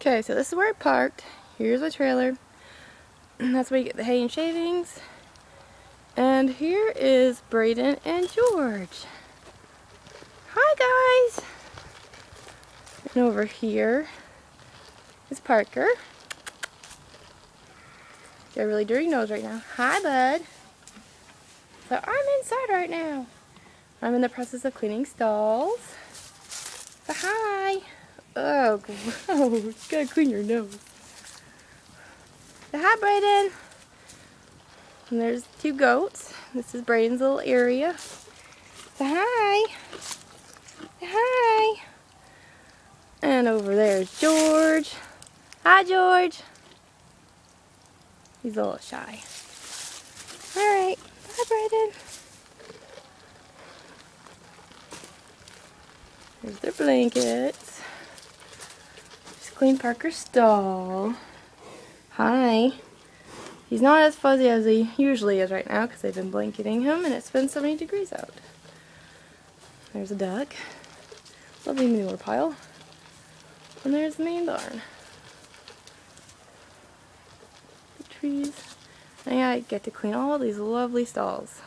Okay, so this is where I parked. Here's my trailer. That's where you get the hay and shavings. And here is Braden and George. Hi guys! And over here is Parker. Got a really dirty nose right now. Hi bud! So I'm inside right now. I'm in the process of cleaning stalls. So hi! Oh, gross. Gotta clean your nose. Say hi, Braden. And there's 2 goats. This is Braden's little area. Say hi. Say hi. And over there's George. Hi, George. He's a little shy. Alright. Bye, Braden. There's their blankets. Just clean Parker's stall. Hi. He's not as fuzzy as he usually is right now because they've been blanketing him and it's been 70 degrees out. There's a duck. Lovely manure pile. And there's the main barn. The trees. And yeah, I get to clean all these lovely stalls.